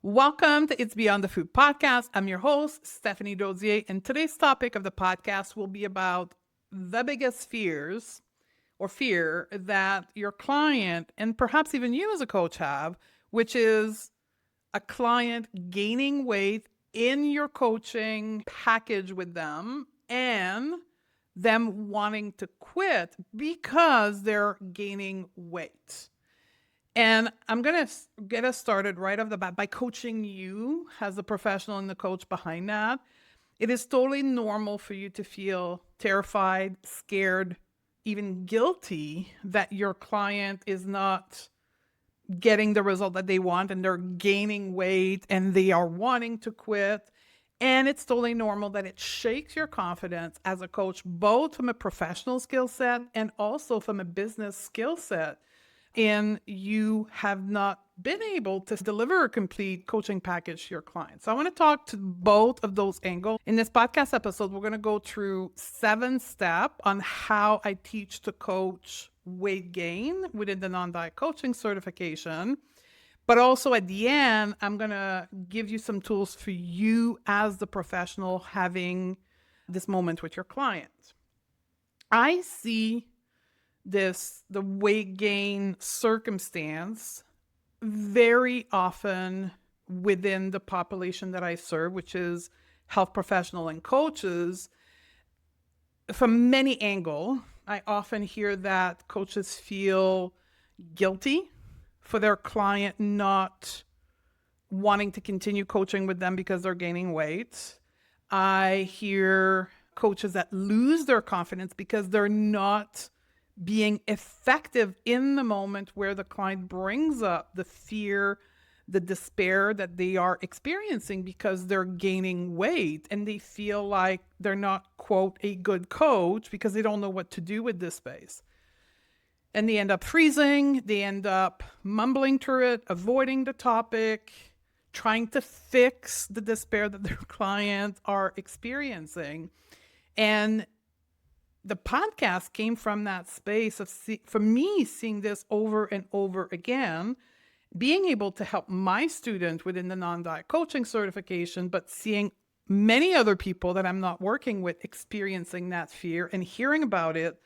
Welcome to It's Beyond the Food podcast. I'm your host, Stephanie Dodier, and today's topic of the podcast will be about the biggest fears or fear that your client and perhaps even you as a coach have, which is a client gaining weight in your coaching package with them and them wanting to quit because they're gaining weight. And I'm going to get us started right off the bat by coaching you as the professional and the coach behind that. It is totally normal for you to feel terrified, scared, even guilty that your client is not getting the result that they want and they're gaining weight and they are wanting to quit. And it's totally normal that it shakes your confidence as a coach, both from a professional skill set and also from a business skill set. And you have not been able to deliver a complete coaching package to your clients. So I want to talk to both of those angles. In this podcast episode, we're going to go through 7 steps on how I teach to coach weight gain within the non-diet coaching certification. But also at the end, I'm going to give you some tools for you as the professional having this moment with your client. I see the weight gain circumstance very often within the population that I serve, which is health professional and coaches. From many angles, I often hear that coaches feel guilty for their client not wanting to continue coaching with them because they're gaining weight. I hear coaches that lose their confidence because they're not being effective in the moment where the client brings up the fear, the despair that they are experiencing because they're gaining weight and they feel like they're not, quote, a good coach because they don't know what to do with this space. And they end up freezing, they end up mumbling through it, avoiding the topic, trying to fix the despair that their clients are experiencing. And the podcast came from that space of, for me, seeing this over and over again, being able to help my student within the non-diet coaching certification, but seeing many other people that I'm not working with experiencing that fear and hearing about it,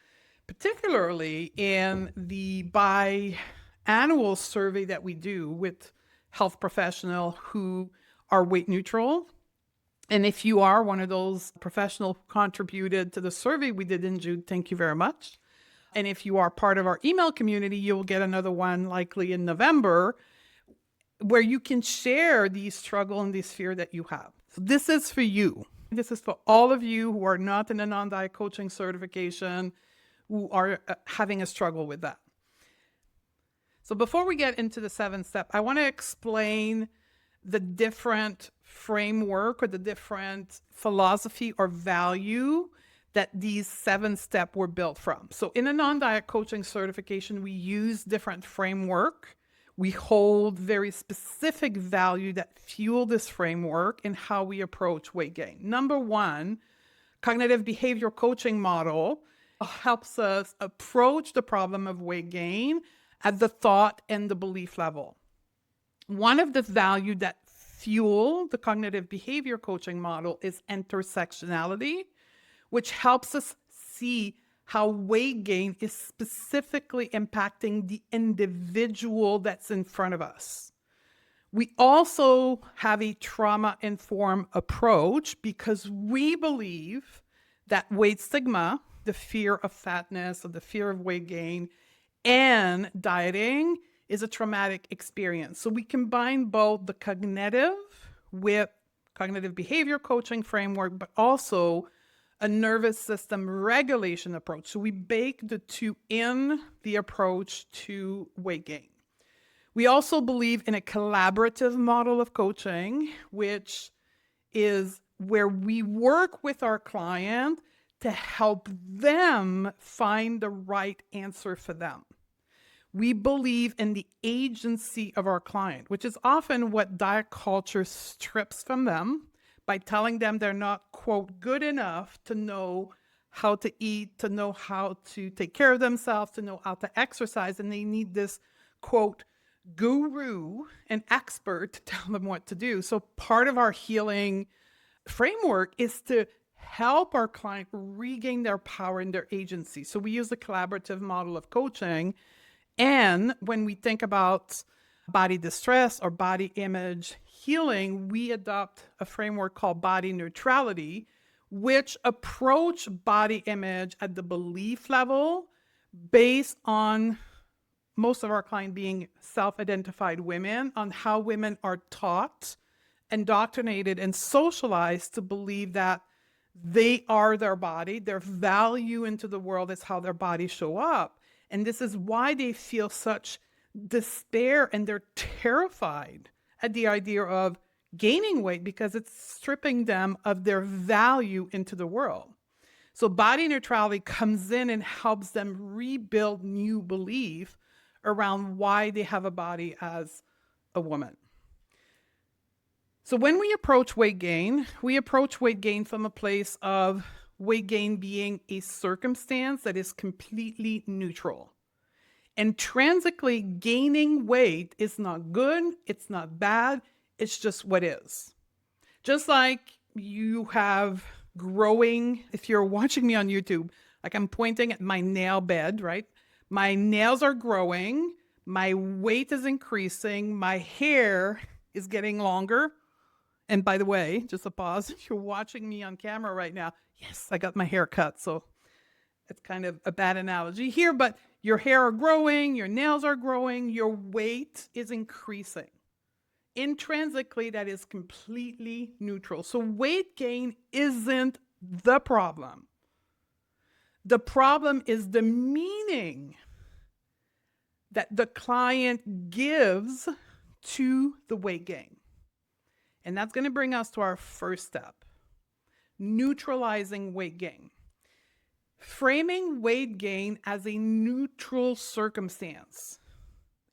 particularly in the biannual survey that we do with health professionals who are weight neutral. And if you are one of those professionals who contributed to the survey we did in June, thank you very much. And if you are part of our email community, you'll get another one likely in November where you can share these struggle and this fear that you have. So this is for you. This is for all of you who are not in a non-diet coaching certification, who are having a struggle with that. So before we get into the 7th step, I want to explain the different framework or the different philosophy or value that these 7 steps were built from. So in a non-diet coaching certification, we use different framework. We hold very specific value that fuel this framework in how we approach weight gain. Number 1, cognitive behavior coaching model helps us approach the problem of weight gain at the thought and the belief level. One of the value that fuel the cognitive behavior coaching model is intersectionality, which helps us see how weight gain is specifically impacting the individual that's in front of us. We also have a trauma-informed approach because we believe that weight stigma, the fear of fatness or the fear of weight gain, and dieting is a traumatic experience. So we combine both the cognitive with cognitive behavior coaching framework, but also a nervous system regulation approach. So we bake the two in the approach to weight gain. We also believe in a collaborative model of coaching, which is where we work with our client to help them find the right answer for them. We believe in the agency of our client, which is often what diet culture strips from them by telling them they're not, quote, good enough to know how to eat, to know how to take care of themselves, to know how to exercise, and they need this, quote, guru, an expert to tell them what to do. So part of our healing framework is to help our client regain their power and their agency. So we use the collaborative model of coaching. And when we think about body distress or body image healing, we adopt a framework called body neutrality, which approach body image at the belief level based on most of our clients being self-identified women, on how women are taught, indoctrinated, and socialized to believe that they are their body, their value into the world is how their bodies show up. And this is why they feel such despair and they're terrified at the idea of gaining weight because it's stripping them of their value into the world. So body neutrality comes in and helps them rebuild new belief around why they have a body as a woman. So when we approach weight gain from a place of weight gain being a circumstance that is completely neutral. Intrinsically, gaining weight is not good, it's not bad, it's just what is. Just like you have growing, if you're watching me on YouTube, like I'm pointing at my nail bed, right? My nails are growing, my weight is increasing, my hair is getting longer. And by the way, just a pause, if you're watching me on camera right now, yes, I got my hair cut, so it's kind of a bad analogy here, but your hair are growing, your nails are growing, your weight is increasing. Intrinsically, that is completely neutral. So weight gain isn't the problem. The problem is the meaning that the client gives to the weight gain. And that's going to bring us to our first step, neutralizing weight gain. Framing weight gain as a neutral circumstance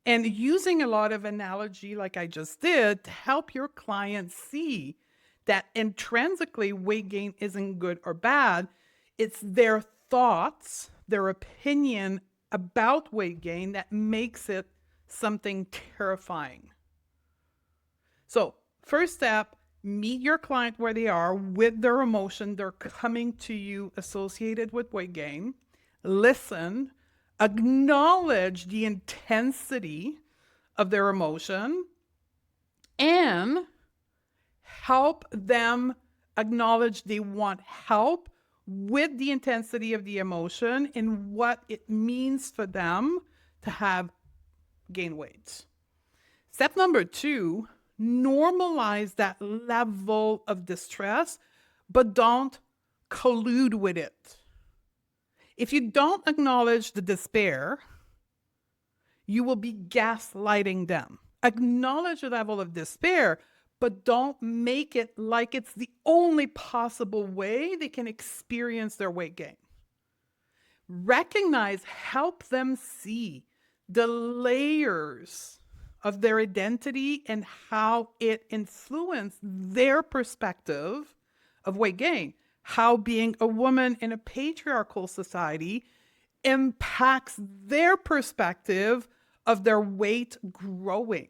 and using a lot of analogy like I just did to help your client see that intrinsically weight gain isn't good or bad. It's their thoughts, their opinion about weight gain that makes it something terrifying. So, first step, meet your client where they are with their emotion. They're coming to you associated with weight gain. Listen, acknowledge the intensity of their emotion, and help them acknowledge they want help with the intensity of the emotion and what it means for them to have gain weight. Step number 2, normalize that level of distress, but don't collude with it. If you don't acknowledge the despair, you will be gaslighting them. Acknowledge the level of despair, but don't make it like it's the only possible way they can experience their weight gain. Recognize, help them see the layers of their identity and how it influenced their perspective of weight gain. How being a woman in a patriarchal society impacts their perspective of their weight growing.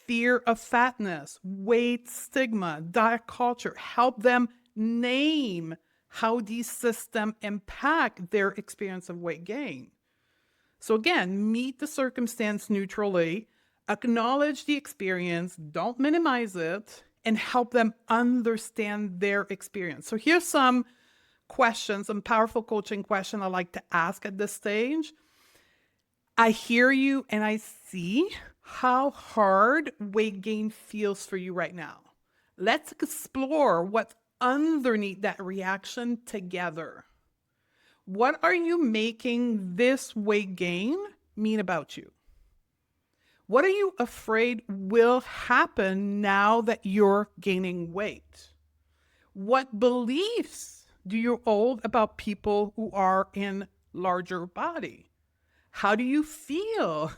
Fear of fatness, weight stigma, diet culture. Help them name how these systems impact their experience of weight gain. So again, meet the circumstance neutrally, acknowledge the experience, don't minimize it, and help them understand their experience. So here's some questions, some powerful coaching questions I like to ask at this stage. I hear you and I see how hard weight gain feels for you right now. Let's explore what's underneath that reaction together. What are you making this weight gain mean about you? What are you afraid will happen now that you're gaining weight? What beliefs do you hold about people who are in larger body? How do you feel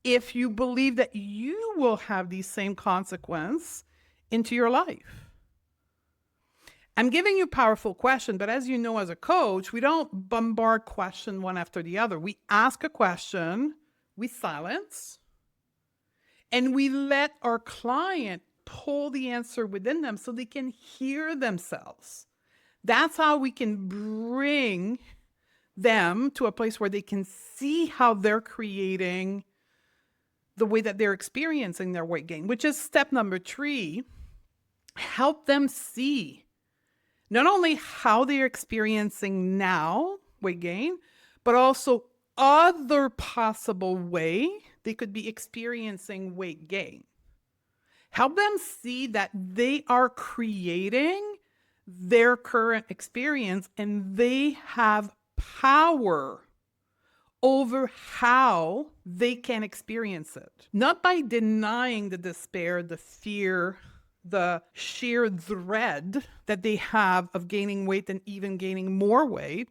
if you believe that you will have these same consequences into your life? I'm giving you a powerful question, but as you know, as a coach, we don't bombard question one after the other. We ask a question, we silence, And we let our client pull the answer within them so they can hear themselves. That's how we can bring them to a place where they can see how they're creating the way that they're experiencing their weight gain, which is step number 3. Help them see not only how they're experiencing now weight gain, but also other possible way they could be experiencing weight gain. Help them see that they are creating their current experience and they have power over how they can experience it. Not by denying the despair, the fear, the sheer dread that they have of gaining weight and even gaining more weight.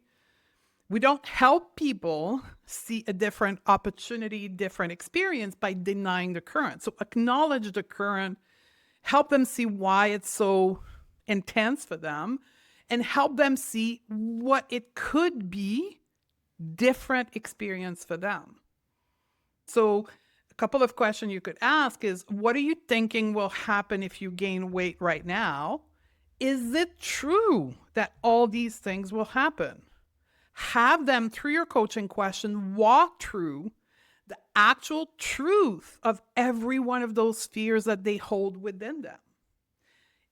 We don't help people see a different opportunity, different experience by denying the current. So acknowledge the current, help them see why it's so intense for them, and help them see what it could be different experience for them. So a couple of questions you could ask is, what are you thinking will happen if you gain weight right now? Is it true that all these things will happen? Have them, through your coaching question, walk through the actual truth of every one of those fears that they hold within them.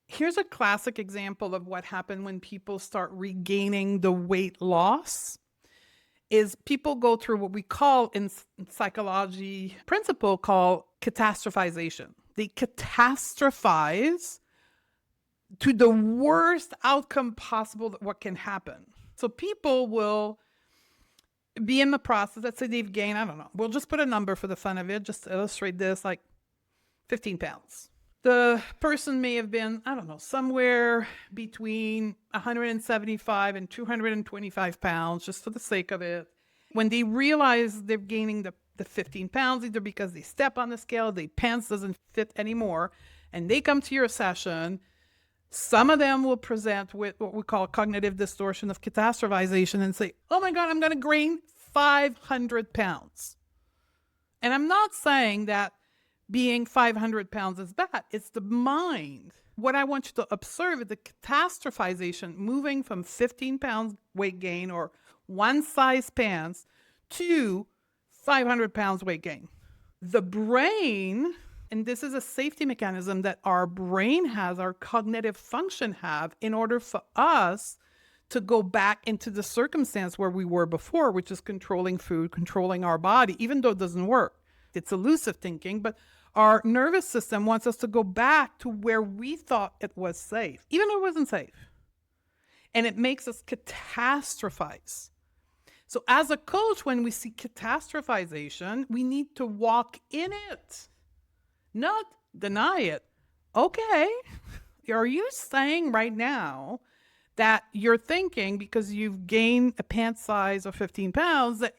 Here's a classic example of what happened when people start regaining the weight loss. Is people go through what we call in psychology principle called catastrophization. They catastrophize to the worst outcome possible that what can happen. So people will be in the process, let's say they've gained, I don't know, we'll just put a number for the fun of it, just to illustrate this, like 15 pounds. The person may have been, I don't know, somewhere between 175 and 225 pounds, just for the sake of it. When they realize they're gaining the 15 pounds, either because they step on the scale, their pants doesn't fit anymore, and they come to your session, some of them will present with what we call cognitive distortion of catastrophization and say, oh my God, I'm going to gain 500 pounds. And I'm not saying that being 500 pounds is bad. It's the mind. What I want you to observe is the catastrophization, moving from 15 pounds weight gain or one size pants to 500 pounds weight gain. The brain, and this is a safety mechanism that our brain has, our cognitive function have, in order for us to go back into the circumstance where we were before, which is controlling food, controlling our body, even though it doesn't work. It's elusive thinking, but our nervous system wants us to go back to where we thought it was safe, even though it wasn't safe. And it makes us catastrophize. So as a coach, when we see catastrophization, we need to walk in it, not deny it. Okay, are you saying right now that you're thinking because you've gained a pant size of 15 pounds that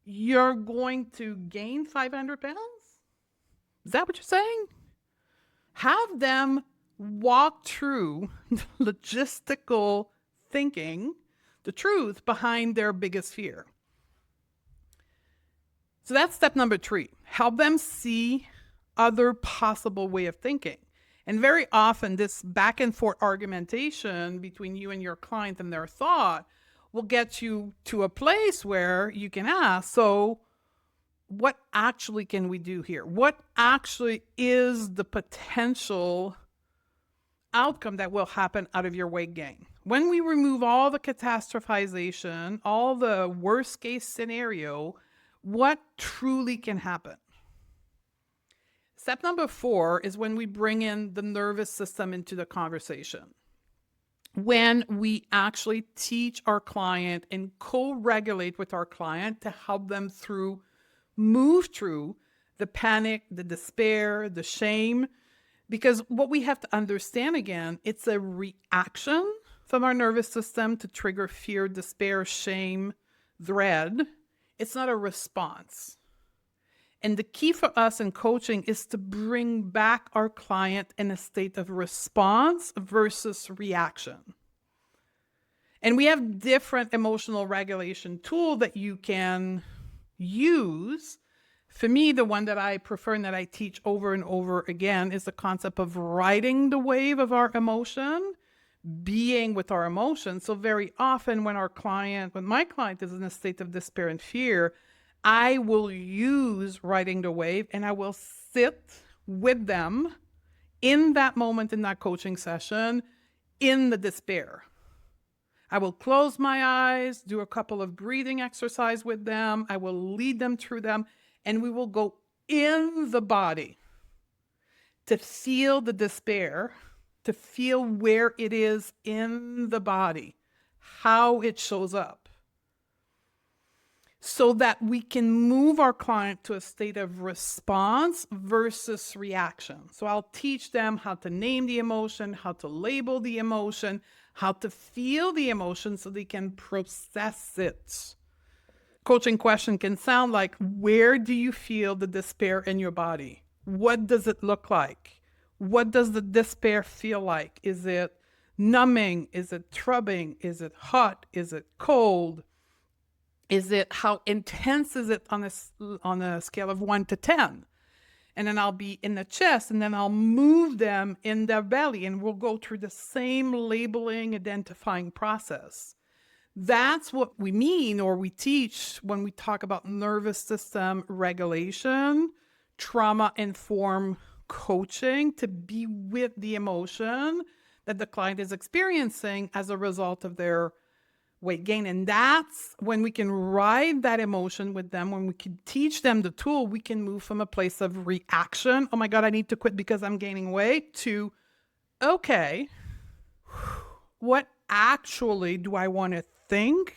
you're going to gain 500 pounds? Is that what you're saying? Have them walk through the logistical thinking, the truth behind their biggest fear. So that's step number 3. Help them see other possible way of thinking. And very often this back and forth argumentation between you and your client and their thought will get you to a place where you can ask, so what actually can we do here? What actually is the potential outcome that will happen out of your weight gain? When we remove all the catastrophization, all the worst case scenario, what truly can happen? Step number 4 is when we bring in the nervous system into the conversation. When we actually teach our client and co-regulate with our client to help them move through the panic, the despair, the shame. Because what we have to understand again, it's a reaction from our nervous system to trigger fear, despair, shame, dread. It's not a response. And the key for us in coaching is to bring back our client in a state of response versus reaction. And we have different emotional regulation tools that you can use For me, the one that I prefer and that I teach over and over again is the concept of riding the wave of our emotion, being with our emotions. So very often when my client is in a state of despair and fear, I will use riding the wave and I will sit with them in that moment, in that coaching session, in the despair. I will close my eyes, do a couple of breathing exercise with them. I will lead them through them, and we will go in the body to feel the despair, to feel where it is in the body, how it shows up, so that we can move our client to a state of response versus reaction. So I'll teach them how to name the emotion, how to label the emotion, how to feel the emotion so they can process it. Coaching question can sound like, where do you feel the despair in your body? What does it look like? What does the despair feel like? Is it numbing? Is it throbbing? Is it hot? Is it cold? Is it, how intense is it on a scale of 1 to 10? And then I'll be in the chest, and then I'll move them in their belly, and we'll go through the same labeling, identifying process. That's what we mean, or we teach, when we talk about nervous system regulation, trauma-informed coaching, to be with the emotion that the client is experiencing as a result of their weight gain. And that's when we can ride that emotion with them, when we can teach them the tool, we can move from a place of reaction, oh my God, I need to quit because I'm gaining weight, to, okay, what actually do I want to think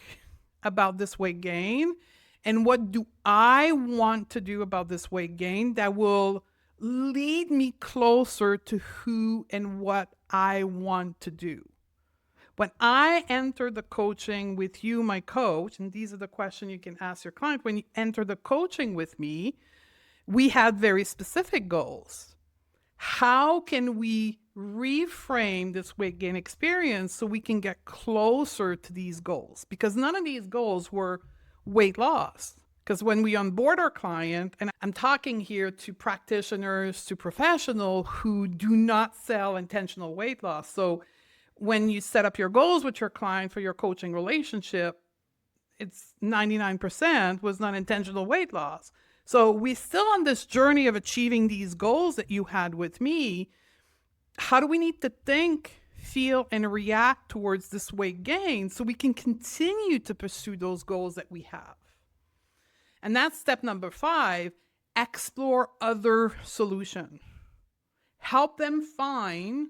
about this weight gain? And what do I want to do about this weight gain that will lead me closer to who and what I want to do? When I enter the coaching with you, my coach, and these are the questions you can ask your client, when you enter the coaching with me, we have very specific goals. How can we reframe this weight gain experience so we can get closer to these goals? Because none of these goals were weight loss. Because when we onboard our client, and I'm talking here to practitioners, to professionals who do not sell intentional weight loss. So when you set up your goals with your client for your coaching relationship, it's 99% was not intentional weight loss. So we're still on this journey of achieving these goals that you had with me. How do we need to think, feel, and react towards this weight gain so we can continue to pursue those goals that we have? And that's step number 5, explore other solutions. Help them find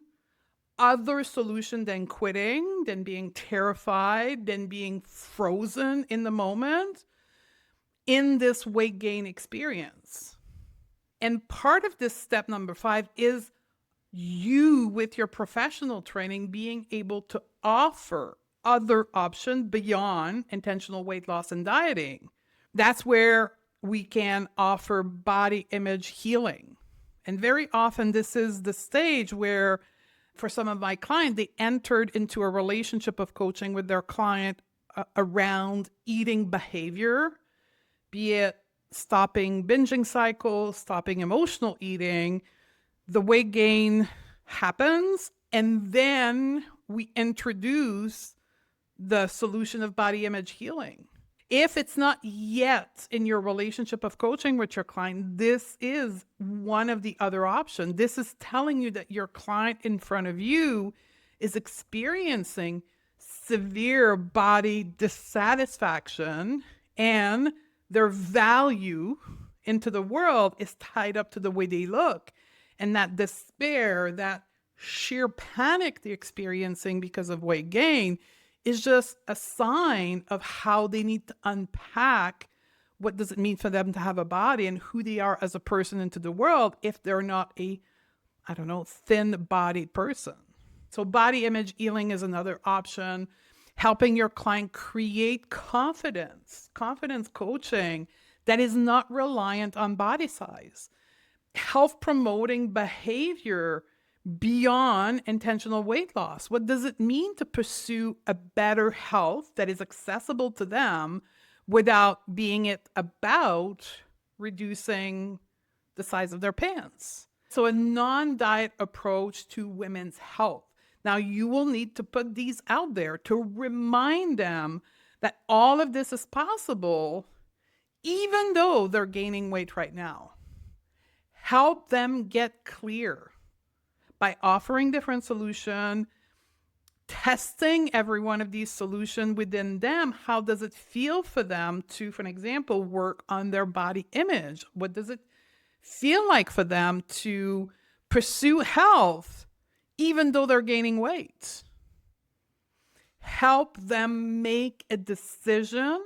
other solution than quitting, than being terrified, than being frozen in the moment in this weight gain experience. And part of this step number 5 is you, with your professional training, being able to offer other options beyond intentional weight loss and dieting. That's where we can offer body image healing. And very often this is the stage where, for some of my clients, they entered into a relationship of coaching with their client around eating behavior, be it stopping binging cycles, stopping emotional eating. The weight gain happens, and then we introduce the solution of body image healing. If it's not yet in your relationship of coaching with your client, this is one of the other options. This is telling you that your client in front of you is experiencing severe body dissatisfaction, and their value into the world is tied up to the way they look. And that despair, that sheer panic they're experiencing because of weight gain, is just a sign of how they need to unpack what does it mean for them to have a body and who they are as a person into the world if they're not a, thin-bodied person. So body image healing is another option. Helping your client create confidence coaching that is not reliant on body size. Health promoting behavior beyond intentional weight loss. What does it mean to pursue a better health that is accessible to them without being it about reducing the size of their pants. So a non-diet approach to women's health. Now, you will need to put these out there to remind them that all of this is possible, even though they're gaining weight right now. Help them get clear by offering different solutions, testing every one of these solutions within them. How does it feel for them to, for an example, work on their body image? What does it feel like for them to pursue health even though they're gaining weight? Help them make a decision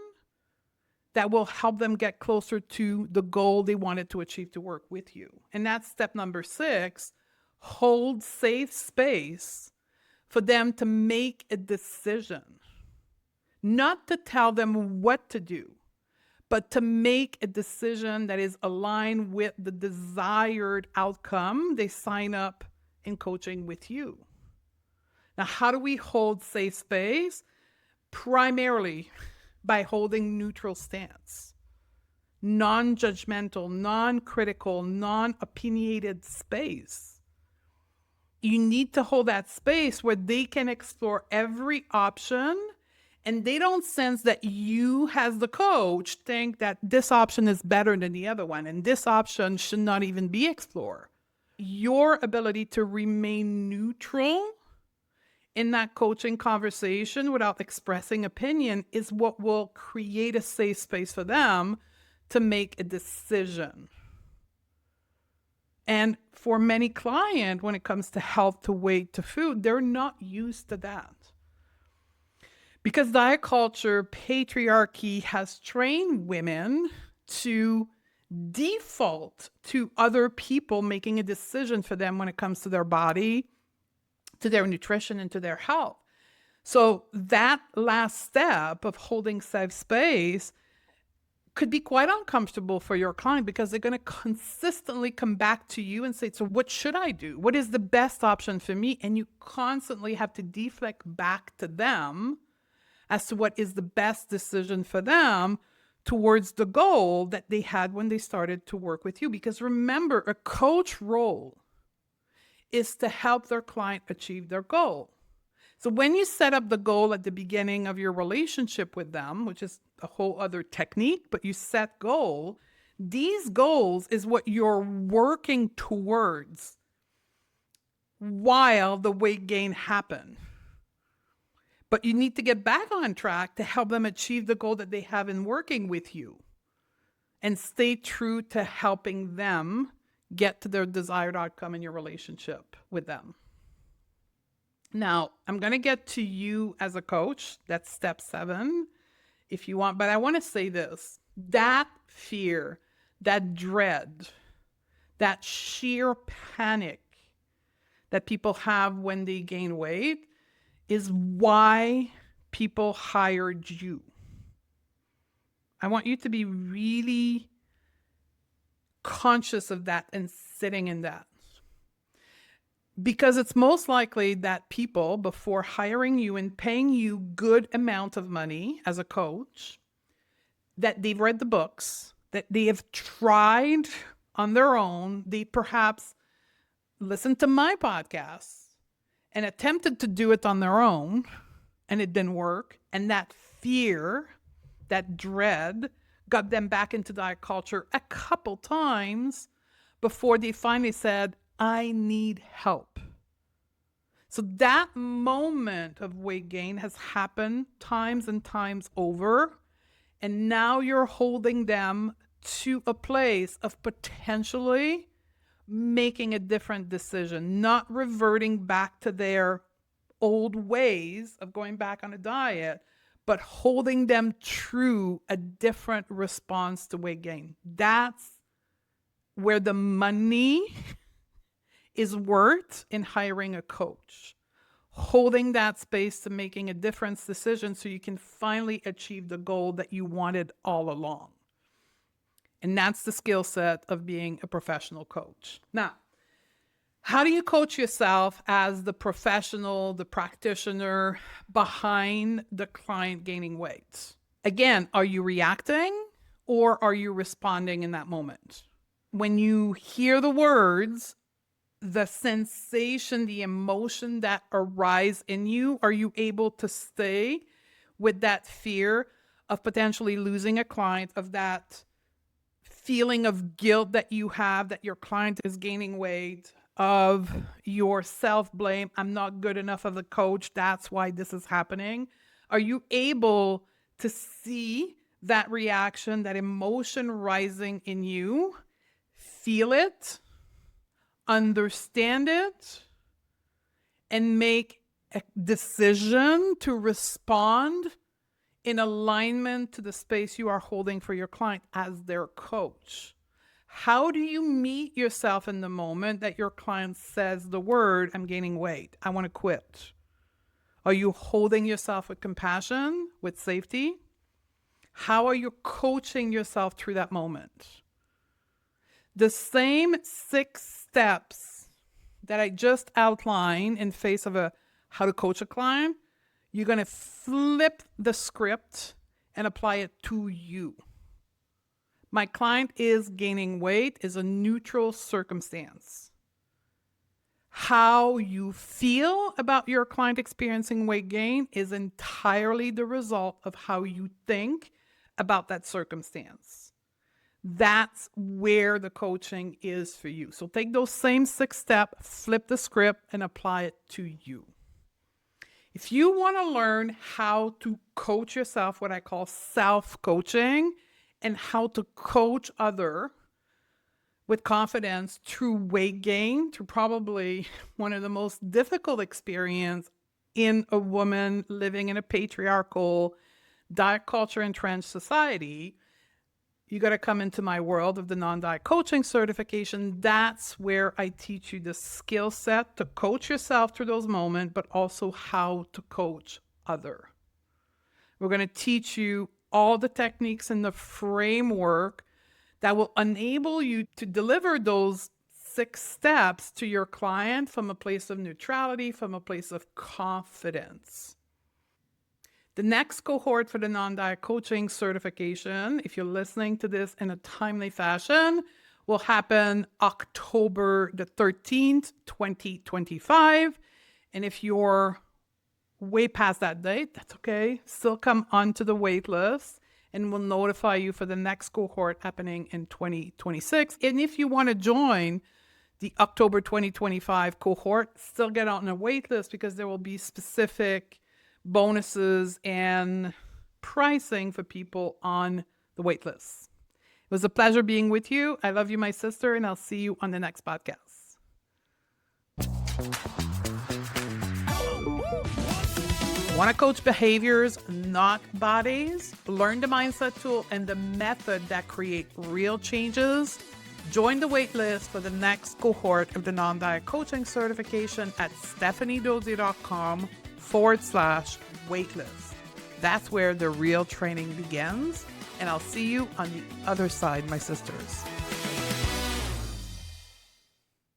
that will help them get closer to the goal they wanted to achieve to work with you. And that's step number 6, hold safe space for them to make a decision. Not to tell them what to do, but to make a decision that is aligned with the desired outcome they sign up in coaching with you. Now, how do we hold safe space? Primarily by holding neutral stance, non-judgmental, non-critical, non-opinionated space. You need to hold that space where they can explore every option and they don't sense that you, as the coach, think that this option is better than the other one and this option should not even be explored. Your ability to remain neutral in that coaching conversation without expressing opinion is what will create a safe space for them to make a decision. And for many clients, when it comes to health, to weight, to food, they're not used to that. Because diet culture, patriarchy has trained women to default to other people making a decision for them when it comes to their body, to their nutrition, and to their health. So that last step of holding safe space could be quite uncomfortable for your client because they're going to consistently come back to you and say, so what should I do? What is the best option for me? And you constantly have to deflect back to them as to what is the best decision for them towards the goal that they had when they started to work with you. Because remember, a coach role is to help their client achieve their goal. So when you set up the goal at the beginning of your relationship with them, which is a whole other technique, but you set goal, these goals is what you're working towards while the weight gain happen. But you need to get back on track to help them achieve the goal that they have in working with you and stay true to helping them get to their desired outcome in your relationship with them. Now, I'm going to get to you as a coach. That's step 7, if you want. But I want to say this. That fear, that dread, that sheer panic that people have when they gain weight is why people hired you. I want you to be really conscious of that and sitting in that. Because it's most likely that people, before hiring you and paying you good amount of money as a coach, that they've read the books, that they have tried on their own, they perhaps listened to my podcast and attempted to do it on their own, and it didn't work. And that fear, that dread, got them back into diet culture a couple times before they finally said, I need help. So that moment of weight gain has happened times and times over. And now you're holding them to a place of potentially making a different decision, not reverting back to their old ways of going back on a diet, but holding them true a different response to weight gain. That's where the money is worth in hiring a coach. Holding that space to making a difference decision so you can finally achieve the goal that you wanted all along. And that's the skill set of being a professional coach. Now, how do you coach yourself as the professional, the practitioner behind the client gaining weight? Again, are you reacting or are you responding in that moment? When you hear the words, the sensation, the emotion that arise in you, are you able to stay with that fear of potentially losing a client, of that feeling of guilt that you have that your client is gaining weight, of your self-blame, I'm not good enough of a coach, that's why this is happening? Are you able to see that reaction, that emotion rising in you, feel it, understand it, and make a decision to respond in alignment to the space you are holding for your client as their coach? How do you meet yourself in the moment that your client says the word, I'm gaining weight, I want to quit? Are you holding yourself with compassion, with safety? How are you coaching yourself through that moment? The same 6 steps that I just outlined in face of how to coach a client, you're going to flip the script and apply it to you. My client is gaining weight is a neutral circumstance. How you feel about your client experiencing weight gain is entirely the result of how you think about that circumstance. That's where the coaching is for you. So take those same 6 steps, flip the script, and apply it to you. If you want to learn how to coach yourself, what I call self-coaching, and how to coach others with confidence through weight gain, through probably one of the most difficult experiences in a woman living in a patriarchal, diet culture entrenched society, you got to come into my world of the non-diet coaching certification. That's where I teach you the skill set to coach yourself through those moments, but also how to coach others. We're going to teach you all the techniques and the framework that will enable you to deliver those 6 steps to your client from a place of neutrality, from a place of confidence. The next cohort for the non-diet coaching certification, if you're listening to this in a timely fashion, will happen October the 13th, 2025. And if you're way past that date, that's okay. Still come onto the wait list and we'll notify you for the next cohort happening in 2026. And if you want to join the October 2025 cohort, still get on the wait list because there will be specific bonuses and pricing for people on the wait list. It was a pleasure being with you. I love you, my sister, and I'll see you on the next podcast. Want to coach behaviors, not bodies? Learn the mindset tool and the method that create real changes? Join the waitlist for the next cohort of the non-diet coaching certification at stephaniedodier.com/waitlist. That's where the real training begins. And I'll see you on the other side, my sisters.